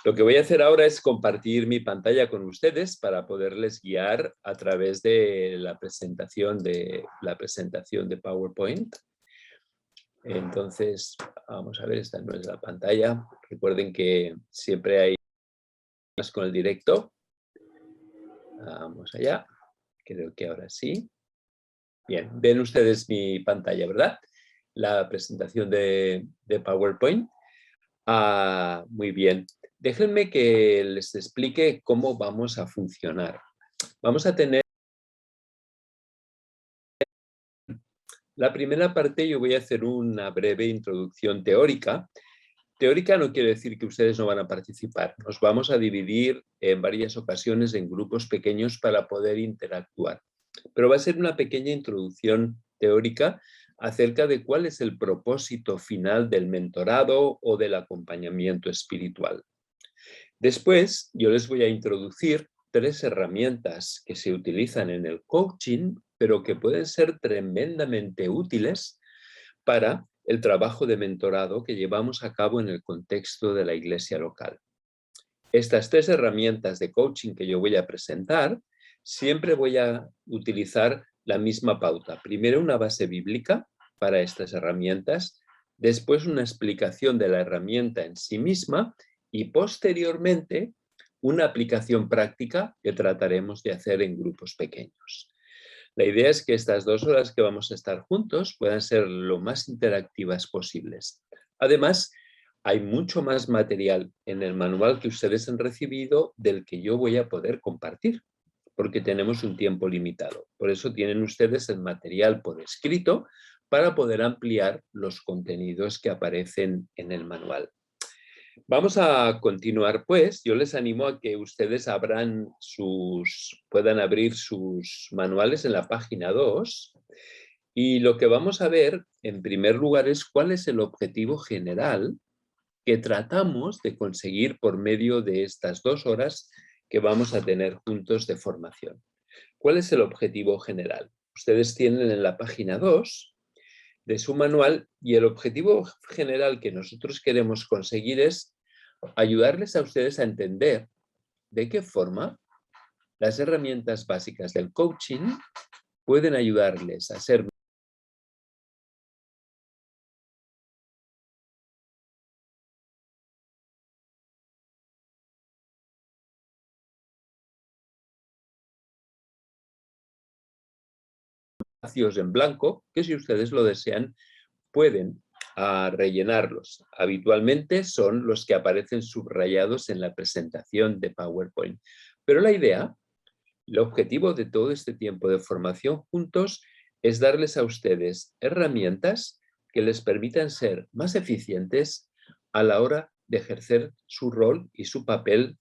Lo que voy a hacer ahora es compartir mi pantalla con ustedes para poderles guiar a través de la presentación de PowerPoint. Entonces, vamos a ver, esta no es la pantalla. Recuerden que siempre hay más con el directo. Vamos allá. Creo que ahora sí. Bien, ven ustedes mi pantalla, ¿verdad? La presentación de PowerPoint. Muy bien. Déjenme que les explique cómo vamos a funcionar. Vamos a tener la primera parte. Yo voy a hacer una breve introducción teórica. Teórica no quiere decir que ustedes no van a participar. Nos vamos a dividir en varias ocasiones en grupos pequeños para poder interactuar. Pero va a ser una pequeña introducción teórica acerca de cuál es el propósito final del mentorado o del acompañamiento espiritual. Después, yo les voy a introducir 3 herramientas que se utilizan en el coaching, pero que pueden ser tremendamente útiles para el trabajo de mentorado que llevamos a cabo en el contexto de la iglesia local. Estas 3 herramientas de coaching que yo voy a presentar, siempre voy a utilizar la misma pauta. Primero una base bíblica para estas herramientas, después una explicación de la herramienta en sí misma y posteriormente una aplicación práctica que trataremos de hacer en grupos pequeños. La idea es que estas 2 horas que vamos a estar juntos puedan ser lo más interactivas posibles. Además, hay mucho más material en el manual que ustedes han recibido del que yo voy a poder compartir, porque tenemos un tiempo limitado. Por eso tienen ustedes el material por escrito para poder ampliar los contenidos que aparecen en el manual. Vamos a continuar, pues. Yo les animo a que ustedes puedan abrir sus manuales en la página 2. Y lo que vamos a ver, en primer lugar, es cuál es el objetivo general que tratamos de conseguir por medio de estas 2 horas que vamos a tener juntos de formación. ¿Cuál es el objetivo general? Ustedes tienen en la página 2 de su manual, y el objetivo general que nosotros queremos conseguir es ayudarles a ustedes a entender de qué forma las herramientas básicas del coaching pueden ayudarles a ser espacios en blanco que, si ustedes lo desean, pueden rellenarlos. Habitualmente son los que aparecen subrayados en la presentación de PowerPoint. Pero la idea, el objetivo de todo este tiempo de formación juntos es darles a ustedes herramientas que les permitan ser más eficientes a la hora de ejercer su rol y su papel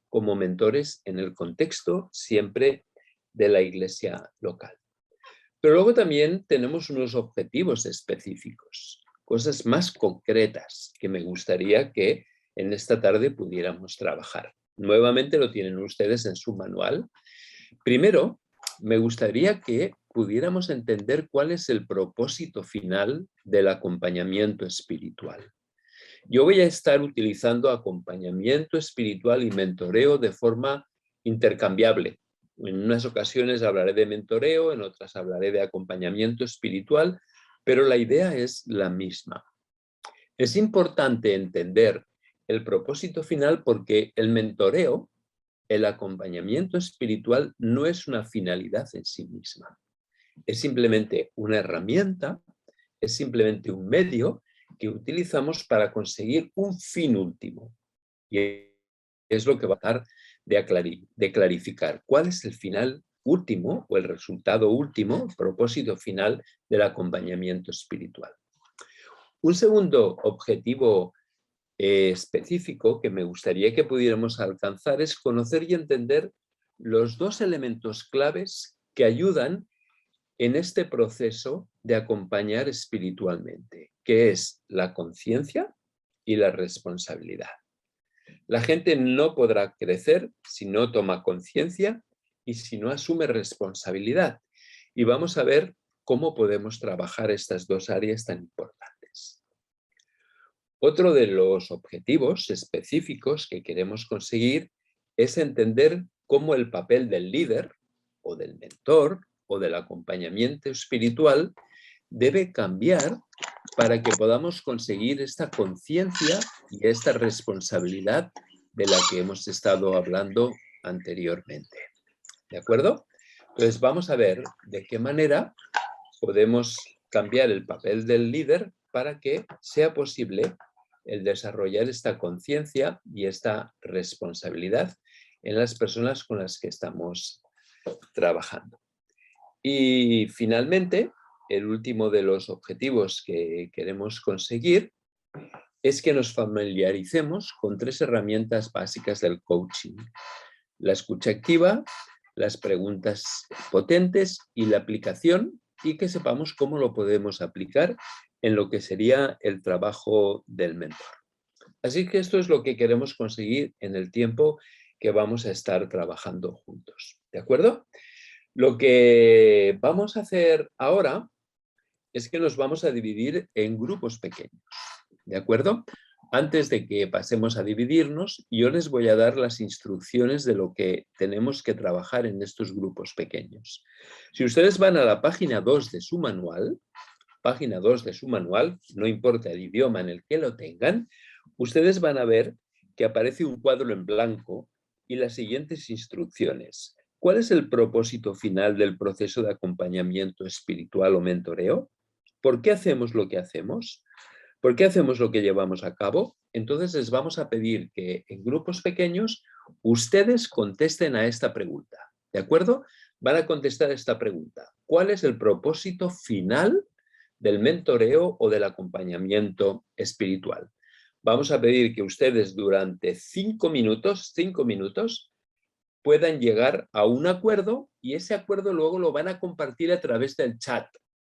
como mentores en el contexto siempre de la iglesia local. Pero luego también tenemos unos objetivos específicos, cosas más concretas que me gustaría que en esta tarde pudiéramos trabajar. Nuevamente lo tienen ustedes en su manual. Primero, me gustaría que pudiéramos entender cuál es el propósito final del acompañamiento espiritual. Yo voy a estar utilizando acompañamiento espiritual y mentoreo de forma intercambiable. En unas ocasiones hablaré de mentoreo, en otras hablaré de acompañamiento espiritual, pero la idea es la misma. Es importante entender el propósito final porque el mentoreo, el acompañamiento espiritual, no es una finalidad en sí misma. Es simplemente una herramienta, es simplemente un medio que utilizamos para conseguir un fin último. Y es lo que va a tratar de clarificar cuál es el final último o el resultado último, el propósito final del acompañamiento espiritual. Un segundo objetivo específico que me gustaría que pudiéramos alcanzar es conocer y entender los 2 elementos claves que ayudan en este proceso de acompañar espiritualmente, que es la conciencia y la responsabilidad. La gente no podrá crecer si no toma conciencia y si no asume responsabilidad. Y vamos a ver cómo podemos trabajar estas 2 áreas tan importantes. Otro de los objetivos específicos que queremos conseguir es entender cómo el papel del líder o del mentor o del acompañamiento espiritual debe cambiar para que podamos conseguir esta conciencia y esta responsabilidad de la que hemos estado hablando anteriormente. ¿De acuerdo? Entonces vamos a ver de qué manera podemos cambiar el papel del líder para que sea posible el desarrollar esta conciencia y esta responsabilidad en las personas con las que estamos trabajando. Y finalmente, el último de los objetivos que queremos conseguir es que nos familiaricemos con 3 herramientas básicas del coaching: la escucha activa, las preguntas potentes y la aplicación, y que sepamos cómo lo podemos aplicar en lo que sería el trabajo del mentor. Así que esto es lo que queremos conseguir en el tiempo que vamos a estar trabajando juntos. ¿De acuerdo? Lo que vamos a hacer ahora es que nos vamos a dividir en grupos pequeños. ¿De acuerdo? Antes de que pasemos a dividirnos, yo les voy a dar las instrucciones de lo que tenemos que trabajar en estos grupos pequeños. Si ustedes van a la página 2 de su manual, no importa el idioma en el que lo tengan, ustedes van a ver que aparece un cuadro en blanco y las siguientes instrucciones. ¿Cuál es el propósito final del proceso de acompañamiento espiritual o mentoreo? ¿Por qué hacemos lo que hacemos? ¿Por qué hacemos lo que llevamos a cabo? Entonces les vamos a pedir que en grupos pequeños ustedes contesten a esta pregunta. ¿De acuerdo? Van a contestar esta pregunta. ¿Cuál es el propósito final del mentoreo o del acompañamiento espiritual? Vamos a pedir que ustedes durante 5 minutos, puedan llegar a un acuerdo, y ese acuerdo luego lo van a compartir a través del chat.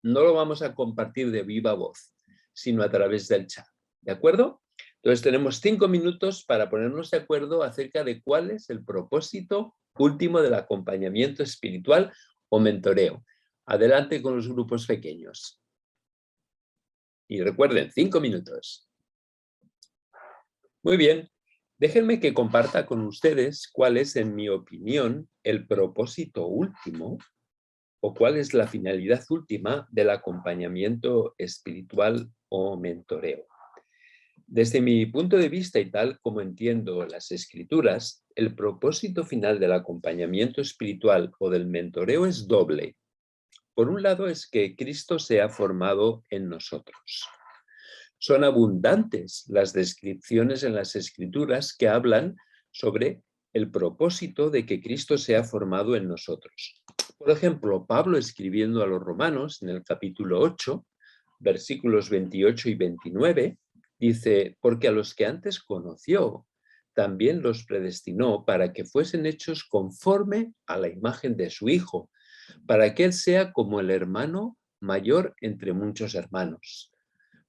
No lo vamos a compartir de viva voz, sino a través del chat. ¿De acuerdo? Entonces tenemos 5 minutos para ponernos de acuerdo acerca de cuál es el propósito último del acompañamiento espiritual o mentoreo. Adelante con los grupos pequeños. Y recuerden, 5 minutos. Muy bien. Déjenme que comparta con ustedes cuál es, en mi opinión, el propósito último o cuál es la finalidad última del acompañamiento espiritual o mentoreo. Desde mi punto de vista y tal como entiendo las Escrituras, el propósito final del acompañamiento espiritual o del mentoreo es doble. Por un lado es que Cristo sea formado en nosotros. Son abundantes las descripciones en las Escrituras que hablan sobre el propósito de que Cristo sea formado en nosotros. Por ejemplo, Pablo, escribiendo a los Romanos en el capítulo 8, versículos 28 y 29, dice: porque a los que antes conoció, también los predestinó para que fuesen hechos conforme a la imagen de su Hijo, para que Él sea como el hermano mayor entre muchos hermanos.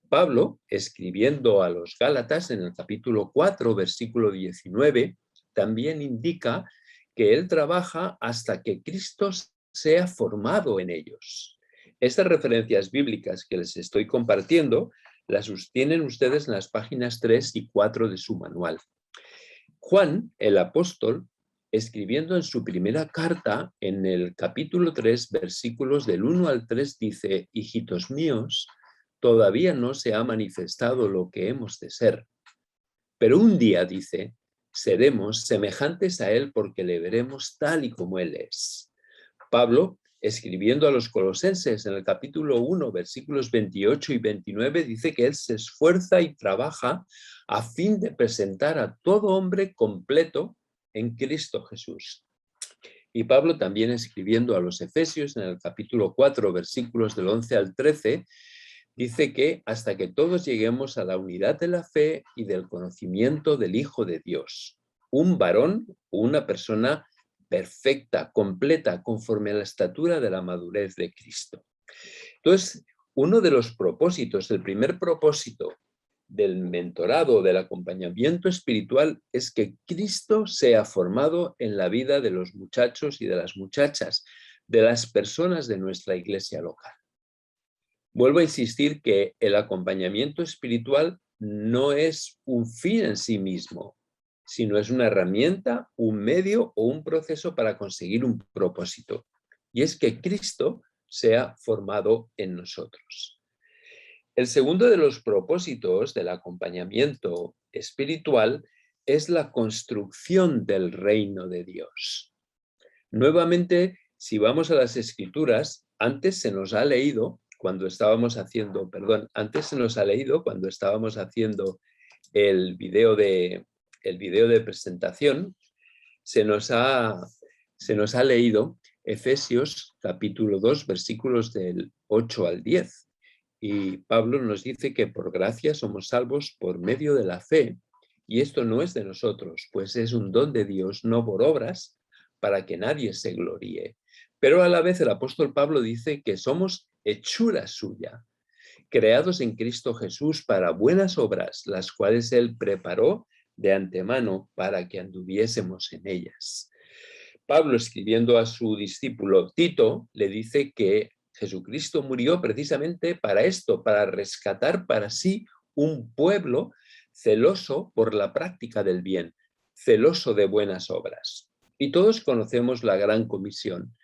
Pablo, escribiendo a los Gálatas en el capítulo 4, versículo 19, también indica que él trabaja hasta que Cristo sea formado en ellos. Estas referencias bíblicas que les estoy compartiendo las tienen ustedes en las páginas 3 y 4 de su manual. Juan, el apóstol, escribiendo en su primera carta, en el capítulo 3, versículos del 1 al 3, dice: hijitos míos, todavía no se ha manifestado lo que hemos de ser. Pero un día, dice, seremos semejantes a Él porque le veremos tal y como Él es. Pablo, escribiendo a los Colosenses en el capítulo 1, versículos 28 y 29, dice que Él se esfuerza y trabaja a fin de presentar a todo hombre completo en Cristo Jesús. Y Pablo, también escribiendo a los Efesios en el capítulo 4, versículos del 11 al 13, dice que hasta que todos lleguemos a la unidad de la fe y del conocimiento del Hijo de Dios, un varón o una persona perfecta, completa, conforme a la estatura de la madurez de Cristo. Entonces, uno de los propósitos, el primer propósito del mentorado, del acompañamiento espiritual, es que Cristo sea formado en la vida de los muchachos y de las muchachas, de las personas de nuestra iglesia local. Vuelvo a insistir que el acompañamiento espiritual no es un fin en sí mismo, sino es una herramienta, un medio o un proceso para conseguir un propósito. Y es que Cristo sea formado en nosotros. El segundo de los propósitos del acompañamiento espiritual es la construcción del reino de Dios. Nuevamente, si vamos a las Escrituras, antes se nos ha leído cuando estábamos haciendo el video de presentación, se nos ha leído Efesios capítulo 2, versículos del 8 al 10. Y Pablo nos dice que por gracia somos salvos por medio de la fe. Y esto no es de nosotros, pues es un don de Dios, no por obras, para que nadie se gloríe. Pero a la vez el apóstol Pablo dice que somos hechura suya, creados en Cristo Jesús para buenas obras, las cuales Él preparó de antemano para que anduviésemos en ellas. Pablo, escribiendo a su discípulo Tito, le dice que Jesucristo murió precisamente para esto, para rescatar para sí un pueblo celoso por la práctica del bien, celoso de buenas obras. Y todos conocemos la Gran Comisión,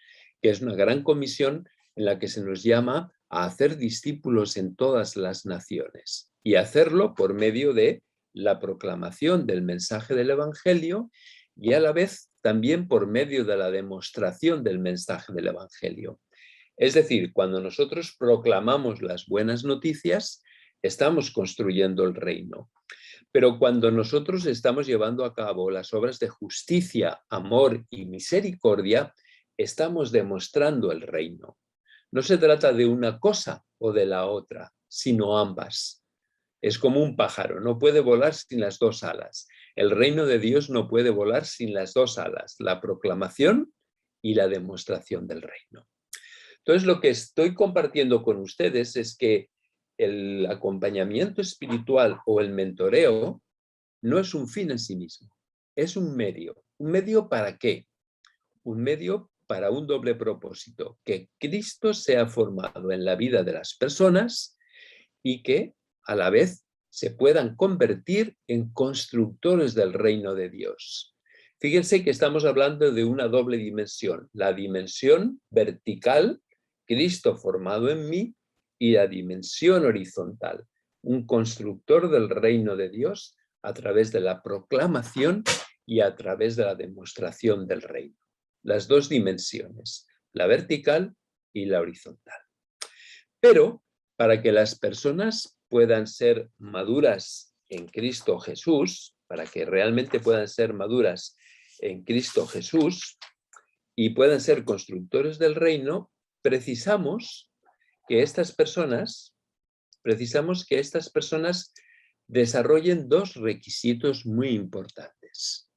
que es una gran comisión en la que se nos llama a hacer discípulos en todas las naciones y hacerlo por medio de la proclamación del mensaje del Evangelio y a la vez también por medio de la demostración del mensaje del Evangelio. Es decir, cuando nosotros proclamamos las buenas noticias, estamos construyendo el reino. Pero cuando nosotros estamos llevando a cabo las obras de justicia, amor y misericordia, estamos demostrando el reino. No se trata de una cosa o de la otra, sino ambas. Es como un pájaro, no puede volar sin las dos alas. El reino de Dios no puede volar sin las dos alas, la proclamación y la demostración del reino. Entonces, lo que estoy compartiendo con ustedes es que el acompañamiento espiritual o el mentoreo no es un fin en sí mismo, es un medio. ¿Un medio para qué? Un medio para un doble propósito, que Cristo sea formado en la vida de las personas y que a la vez se puedan convertir en constructores del reino de Dios. Fíjense que estamos hablando de una doble dimensión, la dimensión vertical, Cristo formado en mí, y la dimensión horizontal, un constructor del reino de Dios a través de la proclamación y a través de la demostración del reino. Las dos dimensiones, la vertical y la horizontal. Pero para que las personas puedan ser maduras en Cristo Jesús, para que realmente puedan ser maduras en Cristo Jesús y puedan ser constructores del reino, precisamos que estas personas desarrollen dos requisitos muy importantes.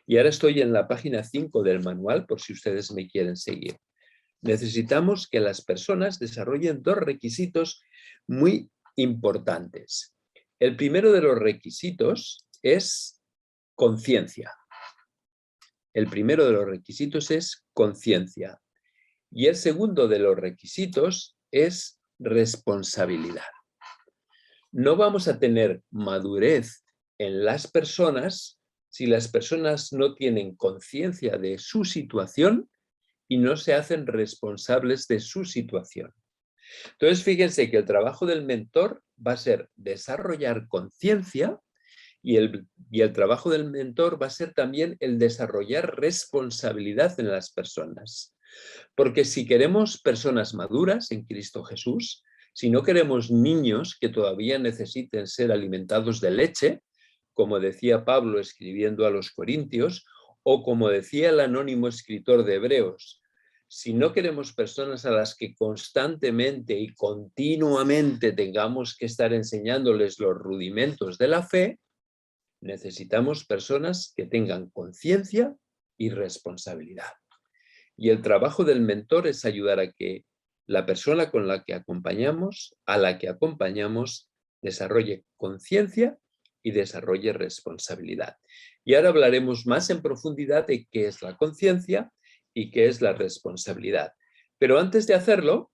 Y ahora estoy en la página 5 del manual, por si ustedes me quieren seguir. Necesitamos que las personas desarrollen dos requisitos muy importantes. El primero de los requisitos es conciencia. El primero de los requisitos es conciencia. Y el segundo de los requisitos es responsabilidad. No vamos a tener madurez en las personas si las personas no tienen conciencia de su situación y no se hacen responsables de su situación. Entonces, fíjense que el trabajo del mentor va a ser desarrollar conciencia y el trabajo del mentor va a ser también el desarrollar responsabilidad en las personas. Porque si queremos personas maduras en Cristo Jesús, si no queremos niños que todavía necesiten ser alimentados de leche, como decía Pablo escribiendo a los Corintios, o como decía el anónimo escritor de Hebreos, si no queremos personas a las que constantemente y continuamente tengamos que estar enseñándoles los rudimentos de la fe, necesitamos personas que tengan conciencia y responsabilidad. Y el trabajo del mentor es ayudar a que la persona con la que acompañamos, desarrolle conciencia y desarrolle responsabilidad. Y ahora hablaremos más en profundidad de qué es la conciencia y qué es la responsabilidad. Pero antes de hacerlo,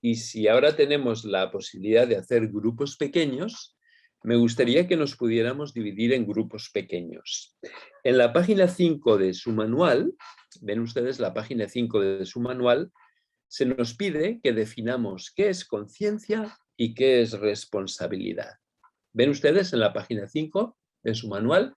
y si ahora tenemos la posibilidad de hacer grupos pequeños, me gustaría que nos pudiéramos dividir en grupos pequeños. En la página 5 de su manual, ven ustedes la página 5 de su manual, se nos pide que definamos qué es conciencia y qué es responsabilidad. Ven ustedes en la página 5 de su manual,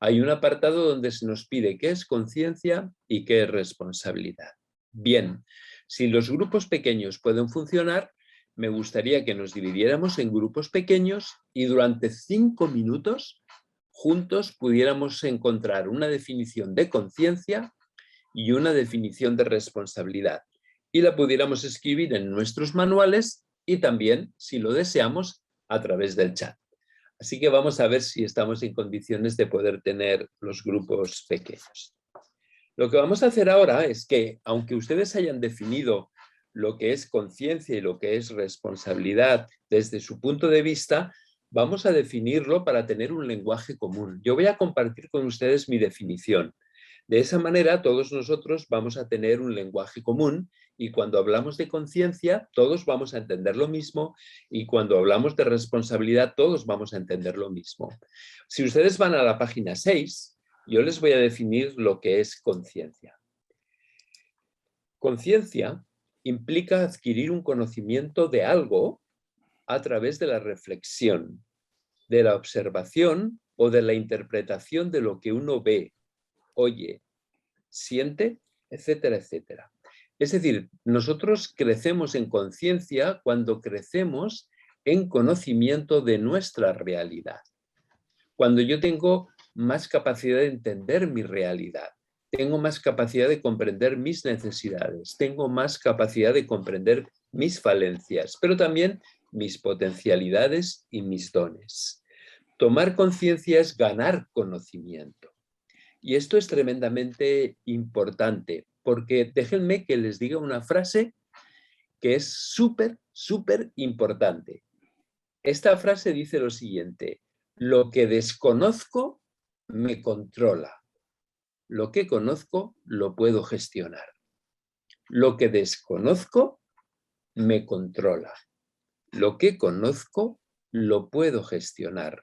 hay un apartado donde se nos pide qué es conciencia y qué es responsabilidad. Bien, si los grupos pequeños pueden funcionar, me gustaría que nos dividiéramos en grupos pequeños y durante 5 minutos juntos pudiéramos encontrar una definición de conciencia y una definición de responsabilidad. Y la pudiéramos escribir en nuestros manuales y también, si lo deseamos, a través del chat. Así que vamos a ver si estamos en condiciones de poder tener los grupos pequeños. Lo que vamos a hacer ahora es que, aunque ustedes hayan definido lo que es conciencia y lo que es responsabilidad desde su punto de vista, vamos a definirlo para tener un lenguaje común. Yo voy a compartir con ustedes mi definición. De esa manera, todos nosotros vamos a tener un lenguaje común y cuando hablamos de conciencia, todos vamos a entender lo mismo y cuando hablamos de responsabilidad, todos vamos a entender lo mismo. Si ustedes van a la página 6, yo les voy a definir lo que es conciencia. Conciencia implica adquirir un conocimiento de algo a través de la reflexión, de la observación o de la interpretación de lo que uno ve, oye, siente, etcétera, etcétera. Es decir, nosotros crecemos en conciencia cuando crecemos en conocimiento de nuestra realidad. Cuando yo tengo más capacidad de entender mi realidad, tengo más capacidad de comprender mis necesidades, tengo más capacidad de comprender mis falencias, pero también mis potencialidades y mis dones. Tomar conciencia es ganar conocimiento. Y esto es tremendamente importante, porque déjenme que les diga una frase que es súper, súper importante. Esta frase dice lo siguiente: lo que desconozco me controla. Lo que conozco lo puedo gestionar. Lo que desconozco me controla. Lo que conozco lo puedo gestionar.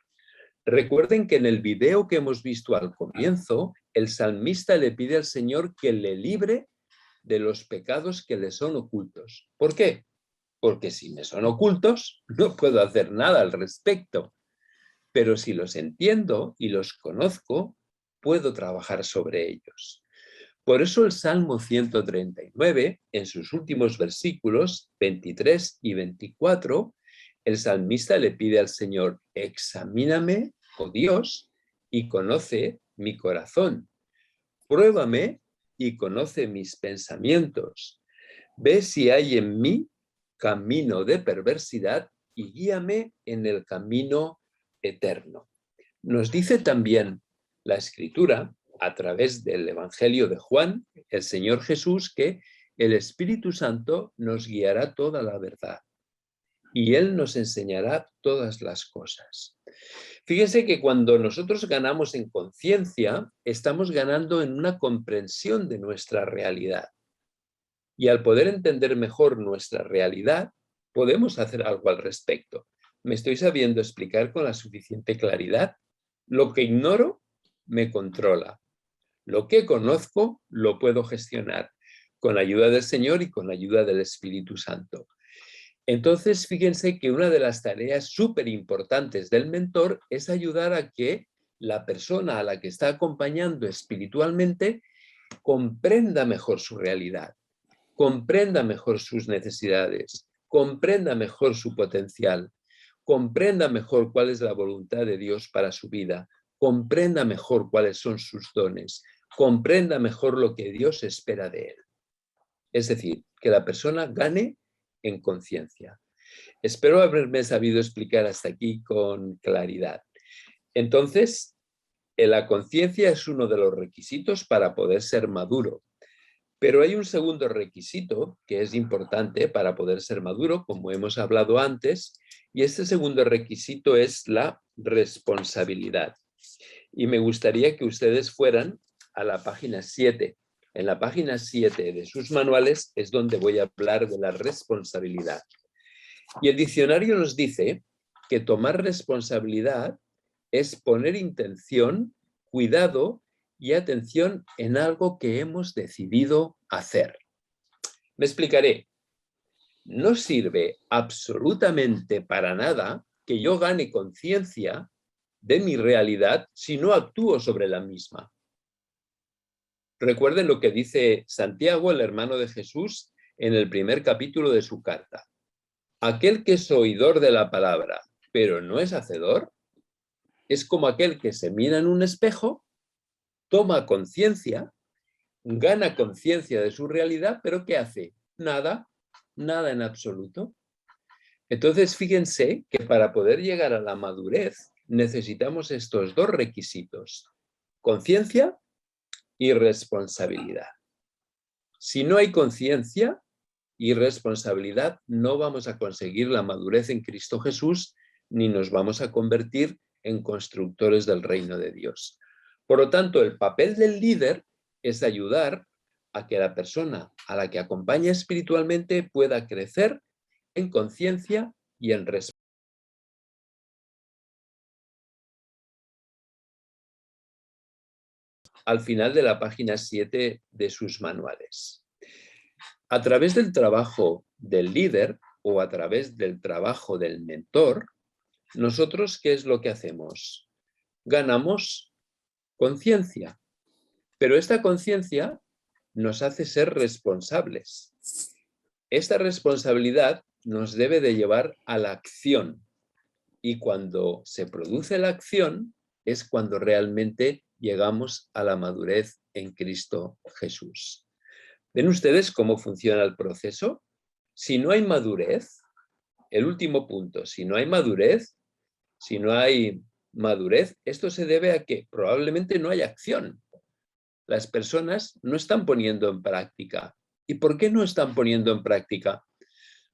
Recuerden que en el video que hemos visto al comienzo, el salmista le pide al Señor que le libre de los pecados que le son ocultos. ¿Por qué? Porque si me son ocultos, no puedo hacer nada al respecto. Pero si los entiendo y los conozco, puedo trabajar sobre ellos. Por eso el Salmo 139, en sus últimos versículos, 23 y 24, el salmista le pide al Señor: examíname, oh Dios, y conoce mi corazón. Pruébame y conoce mis pensamientos. Ve si hay en mí camino de perversidad y guíame en el camino eterno. Nos dice también la Escritura, a través del Evangelio de Juan, el Señor Jesús, que el Espíritu Santo nos guiará toda la verdad y Él nos enseñará todas las cosas. Fíjense que cuando nosotros ganamos en conciencia, estamos ganando en una comprensión de nuestra realidad. Y al poder entender mejor nuestra realidad, podemos hacer algo al respecto. ¿Me estoy sabiendo explicar con la suficiente claridad? Lo que ignoro me controla. Lo que conozco lo puedo gestionar con la ayuda del Señor y con la ayuda del Espíritu Santo. Entonces, fíjense que una de las tareas súper importantes del mentor es ayudar a que la persona a la que está acompañando espiritualmente comprenda mejor su realidad, comprenda mejor sus necesidades, comprenda mejor su potencial, comprenda mejor cuál es la voluntad de Dios para su vida, comprenda mejor cuáles son sus dones, comprenda mejor lo que Dios espera de él. Es decir, que la persona gane en conciencia. Espero haberme sabido explicar hasta aquí con claridad. Entonces, la conciencia es uno de los requisitos para poder ser maduro. Pero hay un segundo requisito que es importante para poder ser maduro, como hemos hablado antes, y este segundo requisito es la responsabilidad. Y me gustaría que ustedes fueran a la página 7. En la página 7 de sus manuales es donde voy a hablar de la responsabilidad. Y el diccionario nos dice que tomar responsabilidad es poner intención, cuidado y atención en algo que hemos decidido hacer. Me explicaré. No sirve absolutamente para nada que yo gane conciencia de mi realidad si no actúo sobre la misma. Recuerden lo que dice Santiago, el hermano de Jesús, en el primer capítulo de su carta. Aquel que es oidor de la palabra, pero no es hacedor, es como aquel que se mira en un espejo, toma conciencia, gana conciencia de su realidad, pero ¿qué hace? Nada, nada en absoluto. Entonces, fíjense que para poder llegar a la madurez necesitamos estos dos requisitos: conciencia y responsabilidad. Si no hay conciencia y responsabilidad, no vamos a conseguir la madurez en Cristo Jesús, ni nos vamos a convertir en constructores del reino de Dios. Por lo tanto, el papel del líder es ayudar a que la persona a la que acompaña espiritualmente pueda crecer en conciencia y en responsabilidad. Al final de la página 7 de sus manuales. A través del trabajo del líder o a través del trabajo del mentor, nosotros, ¿qué es lo que hacemos? Ganamos conciencia, pero esta conciencia nos hace ser responsables. Esta responsabilidad nos debe de llevar a la acción, y cuando se produce la acción es cuando realmente llegamos a la madurez en Cristo Jesús. ¿Ven ustedes cómo funciona el proceso? Si no hay madurez, el último punto, si no hay madurez, esto se debe a que probablemente no hay acción. Las personas no están poniendo en práctica. ¿Y por qué no están poniendo en práctica?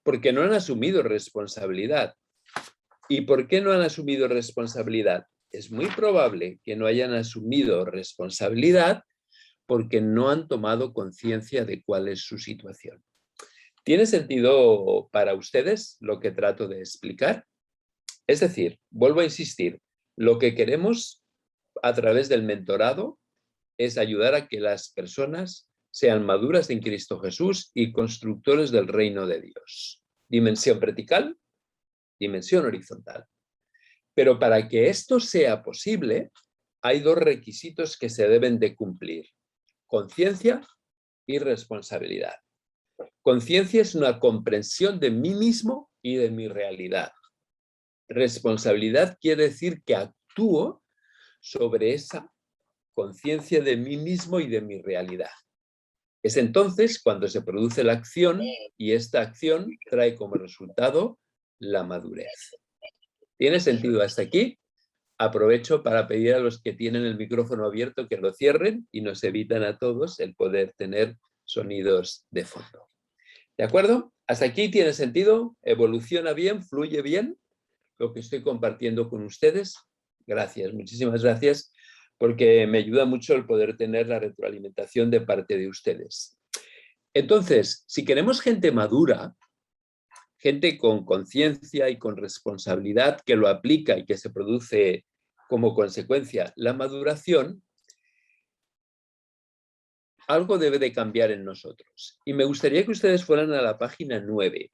Porque no han asumido responsabilidad. ¿Y por qué no han asumido responsabilidad? Es muy probable que no hayan asumido responsabilidad porque no han tomado conciencia de cuál es su situación. ¿Tiene sentido para ustedes lo que trato de explicar? Es decir, vuelvo a insistir, lo que queremos a través del mentorado es ayudar a que las personas sean maduras en Cristo Jesús y constructores del reino de Dios. Dimensión vertical, dimensión horizontal. Pero para que esto sea posible, hay dos requisitos que se deben de cumplir: conciencia y responsabilidad. Conciencia es una comprensión de mí mismo y de mi realidad. Responsabilidad quiere decir que actúo sobre esa conciencia de mí mismo y de mi realidad. Es entonces cuando se produce la acción, y esta acción trae como resultado la madurez. ¿Tiene sentido hasta aquí? Aprovecho para pedir a los que tienen el micrófono abierto que lo cierren y nos evitan a todos el poder tener sonidos de fondo. ¿De acuerdo? ¿Hasta aquí tiene sentido? ¿Evoluciona bien? ¿Fluye bien lo que estoy compartiendo con ustedes? Gracias, muchísimas gracias, porque me ayuda mucho el poder tener la retroalimentación de parte de ustedes. Entonces, si queremos gente madura, gente con conciencia y con responsabilidad que lo aplica y que se produce como consecuencia la maduración, algo debe de cambiar en nosotros. Y me gustaría que ustedes fueran a la página 9.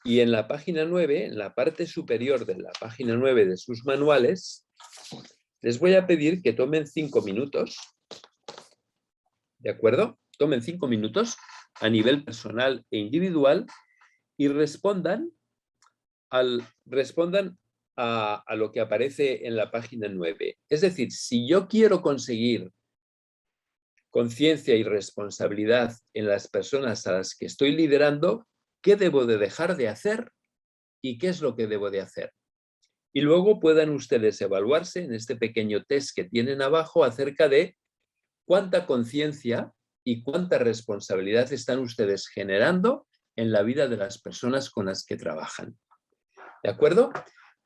Y en la página 9, en la parte superior de la página 9 de sus manuales, les voy a pedir que tomen 5 minutos. ¿De acuerdo? Tomen 5 minutos a nivel personal e individual y respondan a lo que aparece en la página 9. Es decir, si yo quiero conseguir conciencia y responsabilidad en las personas a las que estoy liderando, ¿qué debo de dejar de hacer y qué es lo que debo de hacer? Y luego puedan ustedes evaluarse en este pequeño test que tienen abajo acerca de cuánta conciencia y cuánta responsabilidad están ustedes generando en la vida de las personas con las que trabajan. ¿De acuerdo?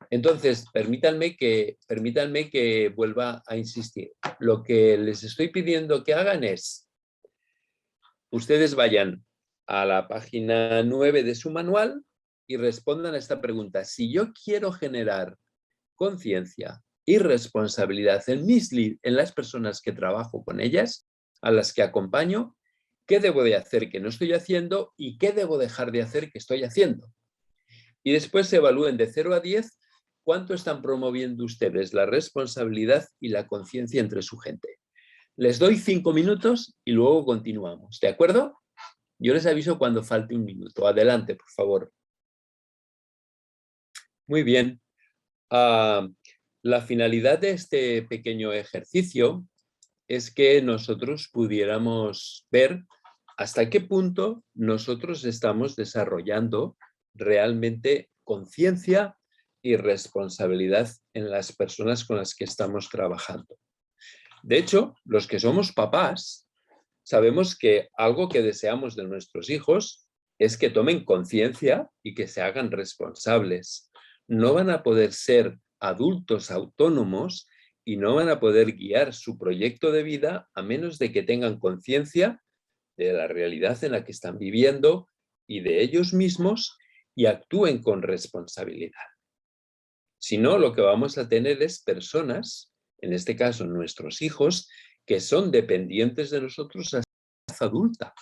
Entonces, permítanme que vuelva a insistir. Lo que les estoy pidiendo que hagan es, ustedes vayan a la página 9 de su manual y respondan a esta pregunta. Si yo quiero generar conciencia y responsabilidad en las personas que trabajo con ellas, a las que acompaño, ¿qué debo de hacer que no estoy haciendo y qué debo dejar de hacer que estoy haciendo? Y después evalúen de 0 a 10 cuánto están promoviendo ustedes la responsabilidad y la conciencia entre su gente. Les doy 5 minutos y luego continuamos, ¿de acuerdo? Yo les aviso cuando falte un minuto. Adelante, por favor. Muy bien. La finalidad de este pequeño ejercicio es que nosotros pudiéramos ver hasta qué punto nosotros estamos desarrollando realmente conciencia y responsabilidad en las personas con las que estamos trabajando. De hecho, los que somos papás, sabemos que algo que deseamos de nuestros hijos es que tomen conciencia y que se hagan responsables. No van a poder ser adultos autónomos y no van a poder guiar su proyecto de vida a menos de que tengan conciencia de la realidad en la que están viviendo y de ellos mismos y actúen con responsabilidad. Si no, lo que vamos a tener es personas, en este caso nuestros hijos, que son dependientes de nosotros hasta la edad adulta.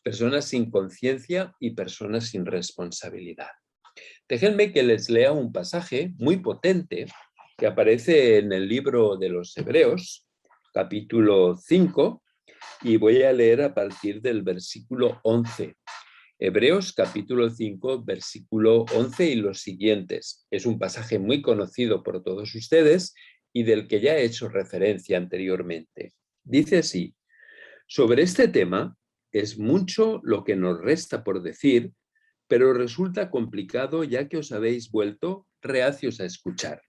Personas sin conciencia y personas sin responsabilidad. Déjenme que les lea un pasaje muy potente que aparece en el libro de los Hebreos, capítulo 5, y voy a leer a partir del versículo 11. Hebreos capítulo 5, versículo 11 y los siguientes. Es un pasaje muy conocido por todos ustedes y del que ya he hecho referencia anteriormente. Dice así: sobre este tema es mucho lo que nos resta por decir, pero resulta complicado ya que os habéis vuelto reacios a escuchar.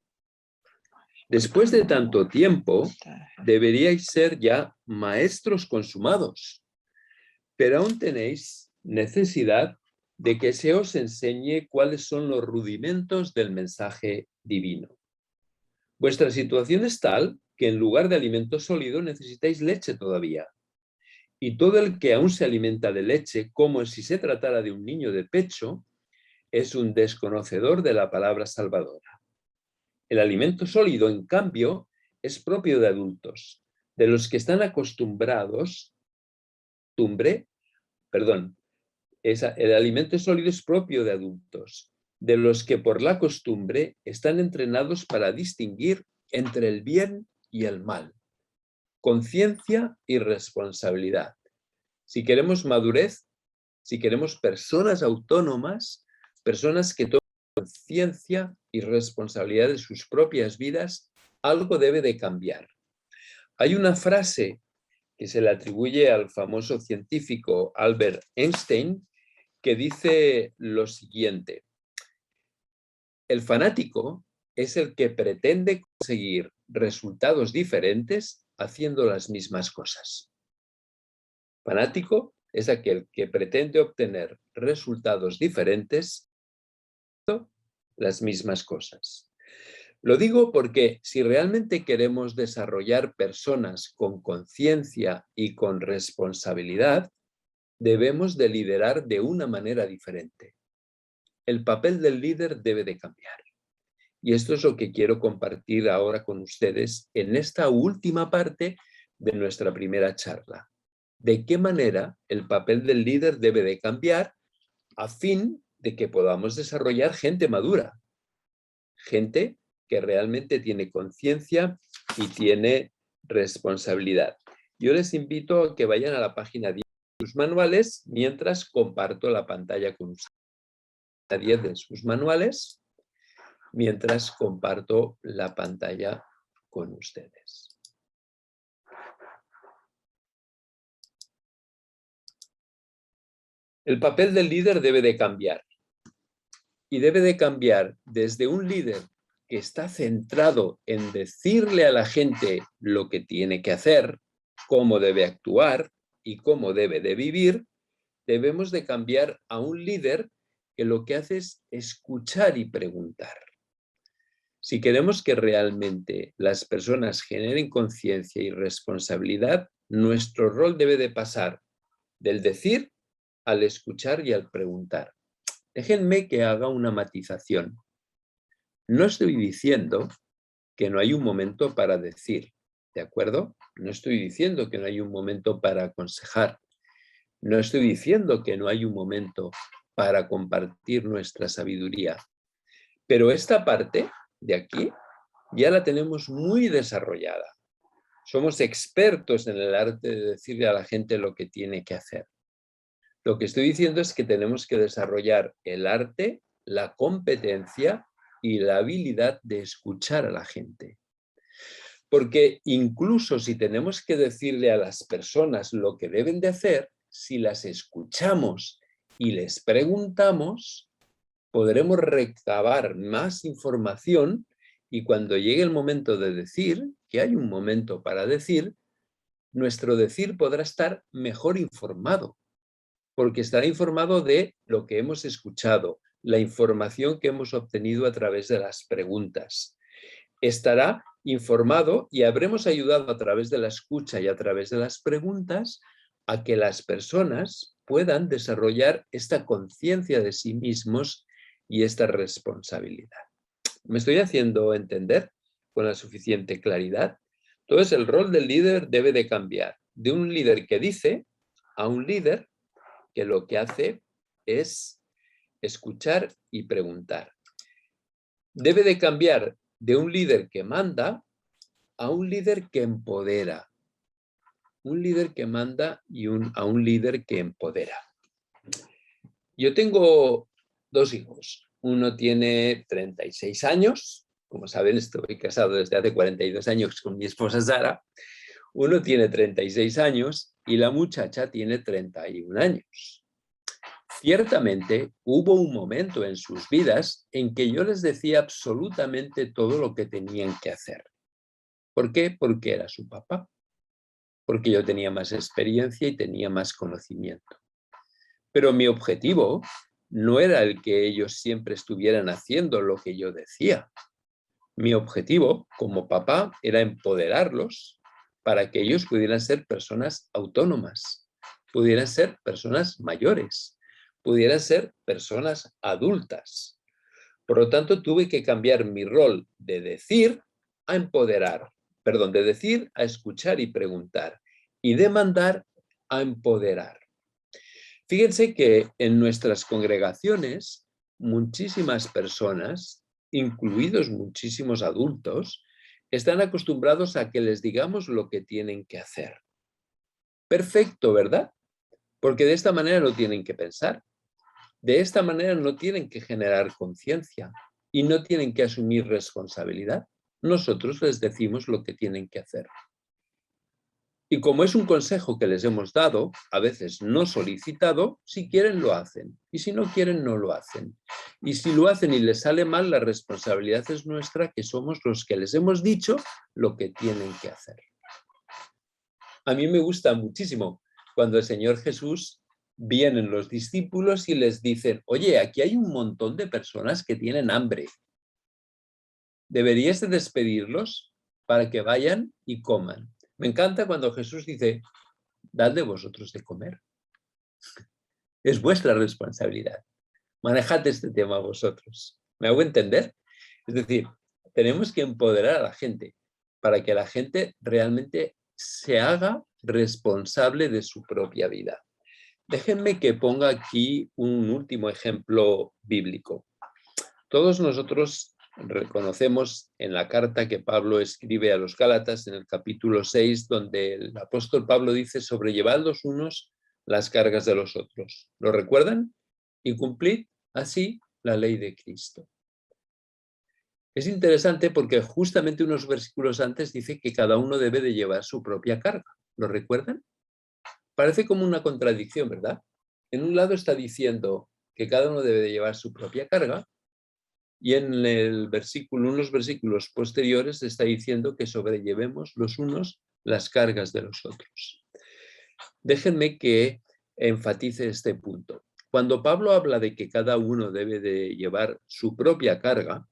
Después de tanto tiempo, deberíais ser ya maestros consumados, pero aún tenéis necesidad de que se os enseñe cuáles son los rudimentos del mensaje divino. Vuestra situación es tal que en lugar de alimento sólido necesitáis leche todavía. Y todo el que aún se alimenta de leche, como si se tratara de un niño de pecho, es un desconocedor de la palabra salvadora. El alimento sólido, en cambio, es propio de adultos, de los que están acostumbrados, el alimento sólido es propio de adultos, de los que por la costumbre están entrenados para distinguir entre el bien y el mal. Conciencia y responsabilidad. Si queremos madurez, si queremos personas autónomas, personas que tomen conciencia y responsabilidad de sus propias vidas, algo debe de cambiar. Hay una frase que se le atribuye al famoso científico Albert Einstein, que dice lo siguiente: el fanático es el que pretende conseguir resultados diferentes haciendo las mismas cosas. Fanático es aquel que pretende obtener resultados diferentes haciendo las mismas cosas. Lo digo porque si realmente queremos desarrollar personas con conciencia y con responsabilidad, debemos de liderar de una manera diferente. El papel del líder debe de cambiar. Y esto es lo que quiero compartir ahora con ustedes en esta última parte de nuestra primera charla. ¿De qué manera el papel del líder debe de cambiar a fin de que podamos desarrollar gente madura? Gente que realmente tiene conciencia y tiene responsabilidad. Yo les invito a que vayan a la página 10 de sus manuales mientras comparto la pantalla con ustedes. La 10 de sus manuales mientras comparto la pantalla con ustedes. El papel del líder debe de cambiar. Y debe de cambiar desde un líder que está centrado en decirle a la gente lo que tiene que hacer, cómo debe actuar y cómo debe de vivir. Debemos de cambiar a un líder que lo que hace es escuchar y preguntar. Si queremos que realmente las personas generen conciencia y responsabilidad, nuestro rol debe de pasar del decir al escuchar y al preguntar. Déjenme que haga una matización. No estoy diciendo que no hay un momento para decir, ¿de acuerdo? No estoy diciendo que no hay un momento para aconsejar. No estoy diciendo que no hay un momento para compartir nuestra sabiduría. Pero esta parte de aquí ya la tenemos muy desarrollada. Somos expertos en el arte de decirle a la gente lo que tiene que hacer. Lo que estoy diciendo es que tenemos que desarrollar el arte, la competencia y la habilidad de escuchar a la gente. Porque incluso si tenemos que decirle a las personas lo que deben de hacer, si las escuchamos y les preguntamos, podremos recabar más información y cuando llegue el momento de decir, que hay un momento para decir, nuestro decir podrá estar mejor informado, porque estará informado de lo que hemos escuchado, la información que hemos obtenido a través de las preguntas. Estará informado y habremos ayudado a través de la escucha y a través de las preguntas a que las personas puedan desarrollar esta conciencia de sí mismos y esta responsabilidad. ¿Me estoy haciendo entender con la suficiente claridad? Entonces, el rol del líder debe de cambiar de un líder que dice a un líder que lo que hace es escuchar y preguntar. Debe de cambiar de un líder que manda a un líder que empodera. Un líder que manda a un líder que empodera. Yo tengo 2 hijos. Uno tiene 36 años. Como saben, estoy casado desde hace 42 años con mi esposa Sara. Uno tiene 36 años y la muchacha tiene 31 años. Ciertamente hubo un momento en sus vidas en que yo les decía absolutamente todo lo que tenían que hacer. ¿Por qué? Porque era su papá. Porque yo tenía más experiencia y tenía más conocimiento. Pero mi objetivo no era el que ellos siempre estuvieran haciendo lo que yo decía. Mi objetivo como papá era empoderarlos para que ellos pudieran ser personas autónomas, pudieran ser personas mayores, pudieran ser personas adultas. Por lo tanto, tuve que cambiar mi rol de decir a empoderar, perdón, de decir a escuchar y preguntar, y de mandar a empoderar. Fíjense que en nuestras congregaciones, muchísimas personas, incluidos muchísimos adultos, están acostumbrados a que les digamos lo que tienen que hacer. Perfecto, ¿verdad? Porque de esta manera no tienen que pensar. De esta manera no tienen que generar conciencia y no tienen que asumir responsabilidad. Nosotros les decimos lo que tienen que hacer. Y como es un consejo que les hemos dado, a veces no solicitado, si quieren lo hacen y si no quieren no lo hacen. Y si lo hacen y les sale mal, la responsabilidad es nuestra, que somos los que les hemos dicho lo que tienen que hacer. A mí me gusta muchísimo cuando el Señor Jesús vienen los discípulos y les dicen, oye, aquí hay un montón de personas que tienen hambre. Deberíais de despedirlos para que vayan y coman. Me encanta cuando Jesús dice, dadle vosotros de comer. Es vuestra responsabilidad. Manejad este tema vosotros. ¿Me hago entender? Es decir, tenemos que empoderar a la gente para que la gente realmente se haga responsable de su propia vida. Déjenme que ponga aquí un último ejemplo bíblico. Todos nosotros reconocemos en la carta que Pablo escribe a los Gálatas, en el capítulo 6, donde el apóstol Pablo dice, sobrellevad los unos las cargas de los otros. ¿Lo recuerdan? Y cumplid así la ley de Cristo. Es interesante porque justamente unos versículos antes dice que cada uno debe de llevar su propia carga. ¿Lo recuerdan? Parece como una contradicción, ¿verdad? En un lado está diciendo que cada uno debe de llevar su propia carga y en el versículo, unos versículos posteriores está diciendo que sobrellevemos los unos las cargas de los otros. Déjenme que enfatice este punto. Cuando Pablo habla de que cada uno debe de llevar su propia carga,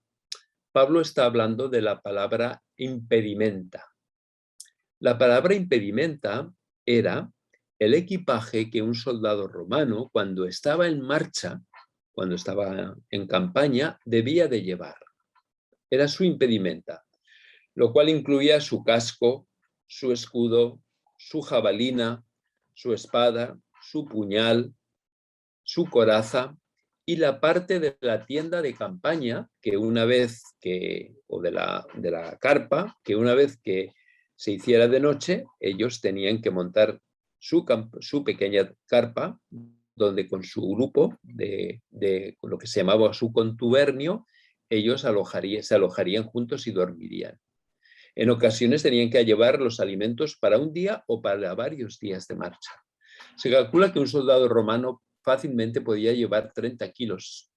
Pablo está hablando de la palabra impedimenta. La palabra impedimenta era el equipaje que un soldado romano, cuando estaba en marcha, cuando estaba en campaña, debía de llevar. Era su impedimenta, lo cual incluía su casco, su escudo, su jabalina, su espada, su puñal, su coraza y la parte de la tienda de campaña, que una vez que, o de la carpa, que una vez que se hiciera de noche, ellos tenían que montar su pequeña carpa, donde con su grupo de lo que se llamaba su contubernio, ellos se alojarían juntos y dormirían. En ocasiones tenían que llevar los alimentos para un día o para varios días de marcha. Se calcula que un soldado romano fácilmente podía llevar 30 kilos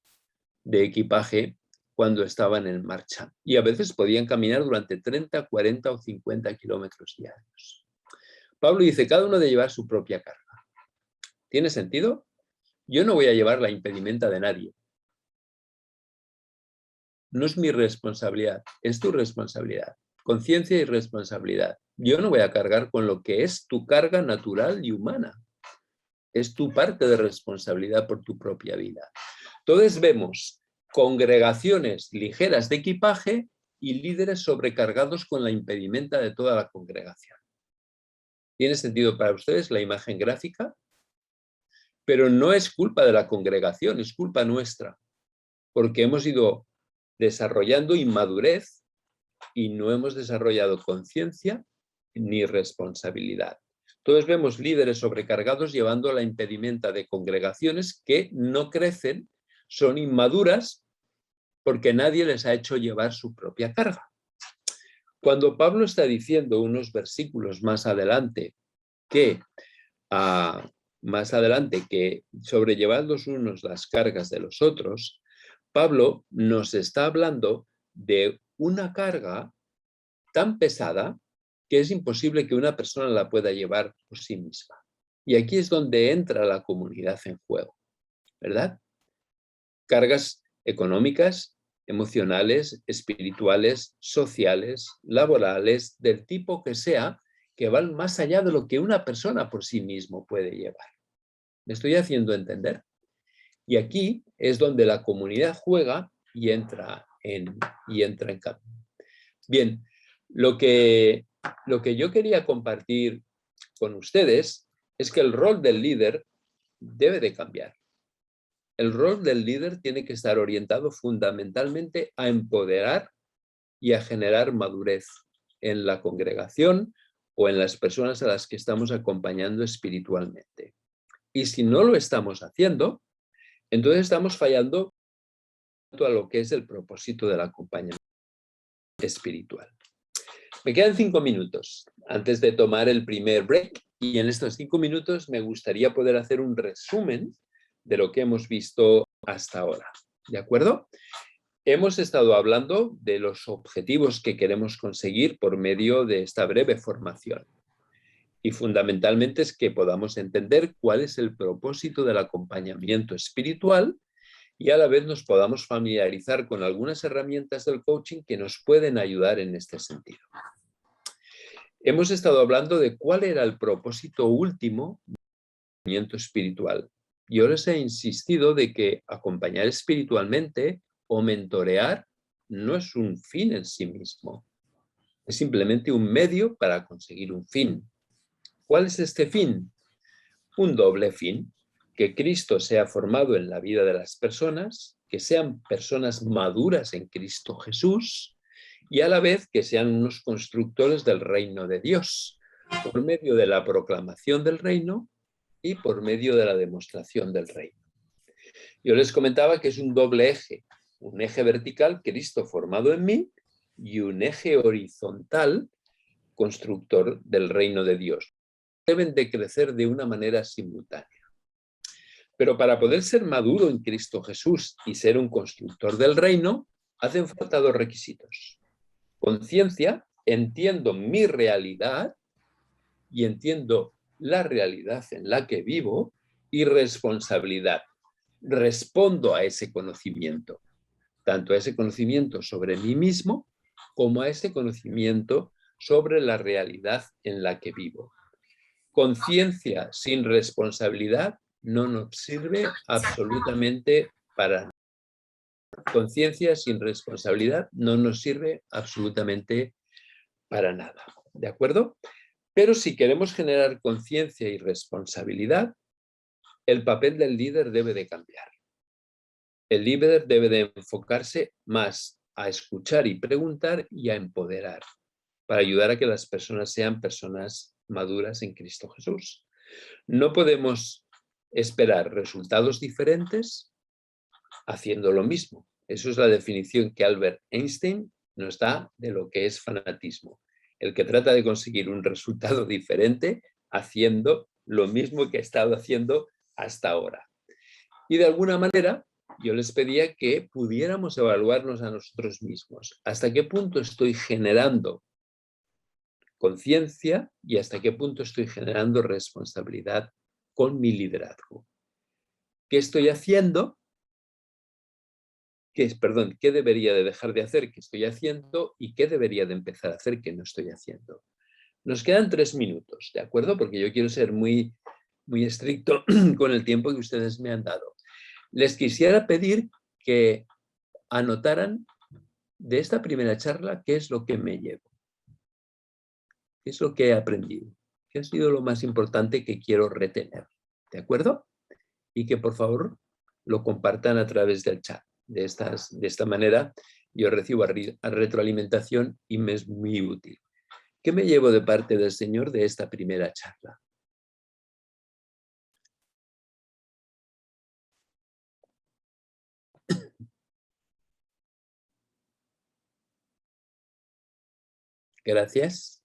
de equipaje cuando estaban en marcha y a veces podían caminar durante 30, 40 o 50 kilómetros diarios. Pablo dice, cada uno debe llevar su propia carga. ¿Tiene sentido? Yo no voy a llevar la impedimenta de nadie. No es mi responsabilidad, es tu responsabilidad. Conciencia y responsabilidad. Yo no voy a cargar con lo que es tu carga natural y humana. Es tu parte de responsabilidad por tu propia vida. Entonces vemos congregaciones ligeras de equipaje y líderes sobrecargados con la impedimenta de toda la congregación. ¿Tiene sentido para ustedes la imagen gráfica? Pero no es culpa de la congregación, es culpa nuestra, porque hemos ido desarrollando inmadurez y no hemos desarrollado conciencia ni responsabilidad. Entonces vemos líderes sobrecargados llevando la impedimenta de congregaciones que no crecen, son inmaduras porque nadie les ha hecho llevar su propia carga. Cuando Pablo está diciendo unos versículos más adelante que sobrellevad los unos las cargas de los otros, Pablo nos está hablando de una carga tan pesada que es imposible que una persona la pueda llevar por sí misma. Y aquí es donde entra la comunidad en juego, ¿verdad? Cargas económicas, emocionales, espirituales, sociales, laborales, del tipo que sea, que van más allá de lo que una persona por sí mismo puede llevar. ¿Me estoy haciendo entender? Y aquí es donde la comunidad juega y entra en camino. Bien, lo que yo quería compartir con ustedes es que el rol del líder debe de cambiar. El rol del líder tiene que estar orientado fundamentalmente a empoderar y a generar madurez en la congregación o en las personas a las que estamos acompañando espiritualmente. Y si no lo estamos haciendo, entonces estamos fallando a lo que es el propósito del acompañamiento espiritual. Me quedan 5 minutos antes de tomar el primer break y en estos 5 minutos me gustaría poder hacer un resumen de lo que hemos visto hasta ahora. ¿De acuerdo? Hemos estado hablando de los objetivos que queremos conseguir por medio de esta breve formación. Y fundamentalmente es que podamos entender cuál es el propósito del acompañamiento espiritual y a la vez nos podamos familiarizar con algunas herramientas del coaching que nos pueden ayudar en este sentido. Hemos estado hablando de cuál era el propósito último del acompañamiento espiritual. Yo les he insistido de que acompañar espiritualmente o mentorear no es un fin en sí mismo. Es simplemente un medio para conseguir un fin. ¿Cuál es este fin? Un doble fin. Que Cristo sea formado en la vida de las personas, que sean personas maduras en Cristo Jesús y a la vez que sean unos constructores del reino de Dios, por medio de la proclamación del reino y por medio de la demostración del reino. Yo les comentaba que es un doble eje, un eje vertical, Cristo formado en mí, y un eje horizontal, constructor del reino de Dios. Deben de crecer de una manera simultánea. Pero para poder ser maduro en Cristo Jesús y ser un constructor del reino, hacen falta 2 requisitos. Conciencia, entiendo mi realidad y entiendo la realidad en la que vivo, y responsabilidad. Respondo a ese conocimiento, tanto a ese conocimiento sobre mí mismo como a ese conocimiento sobre la realidad en la que vivo. Conciencia sin responsabilidad no nos sirve absolutamente para conciencia sin responsabilidad no nos sirve absolutamente para nada, ¿de acuerdo? Pero si queremos generar conciencia y responsabilidad, el papel del líder debe de cambiar. El líder debe de enfocarse más a escuchar y preguntar y a empoderar, para ayudar a que las personas sean personas maduras en Cristo Jesús. No podemos esperar resultados diferentes haciendo lo mismo. Eso es la definición que Albert Einstein nos da de lo que es fanatismo. El que trata de conseguir un resultado diferente haciendo lo mismo que ha estado haciendo hasta ahora. Y de alguna manera yo les pedía que pudiéramos evaluarnos a nosotros mismos. ¿Hasta qué punto estoy generando conciencia y hasta qué punto estoy generando responsabilidad con mi liderazgo? ¿Qué estoy haciendo? ¿Qué debería de dejar de hacer que estoy haciendo y qué debería de empezar a hacer que no estoy haciendo? Nos quedan 3 minutos, ¿de acuerdo? Porque yo quiero ser muy estricto con el tiempo que ustedes me han dado. Les quisiera pedir que anotaran de esta primera charla qué es lo que me llevo, qué es lo que he aprendido, qué ha sido lo más importante que quiero retener, ¿de acuerdo? Y que por favor lo compartan a través del chat. De esta manera yo recibo retroalimentación y me es muy útil. ¿Qué me llevo de parte del Señor de esta primera charla? Gracias.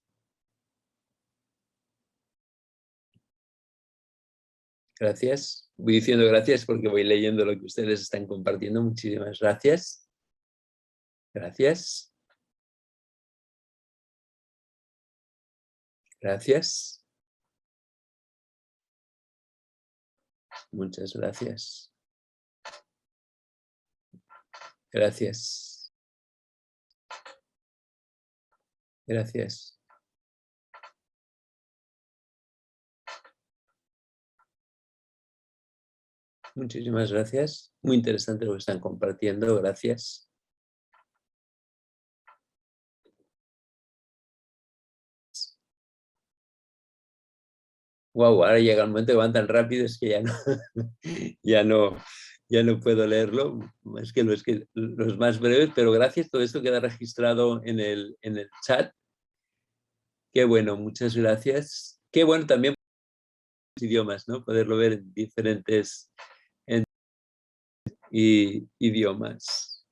Gracias. Voy diciendo gracias porque voy leyendo lo que ustedes están compartiendo. Muchísimas gracias. Gracias. Gracias. Muchas gracias. Gracias. Gracias. Muchísimas gracias. Muy interesante lo que están compartiendo. Gracias. Wow, ahora llega el momento que van tan rápido es que ya no puedo leerlo. Es que los más breves, pero gracias. Todo esto queda registrado en el chat. Qué bueno, muchas gracias. Qué bueno también idiomas, ¿no? Poderlo ver en diferentes idiomas.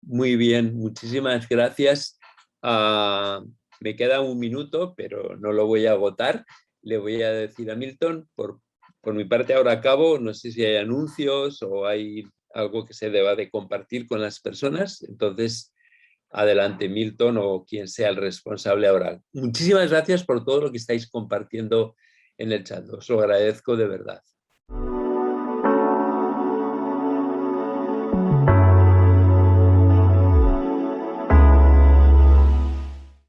Muy bien, muchísimas gracias. Me queda un minuto, pero no lo voy a agotar. Le voy a decir a Milton, por mi parte ahora acabo, no sé si hay anuncios o hay algo que se deba de compartir con las personas. Entonces, adelante Milton o quien sea el responsable ahora. Muchísimas gracias por todo lo que estáis compartiendo en el chat. Os lo agradezco de verdad.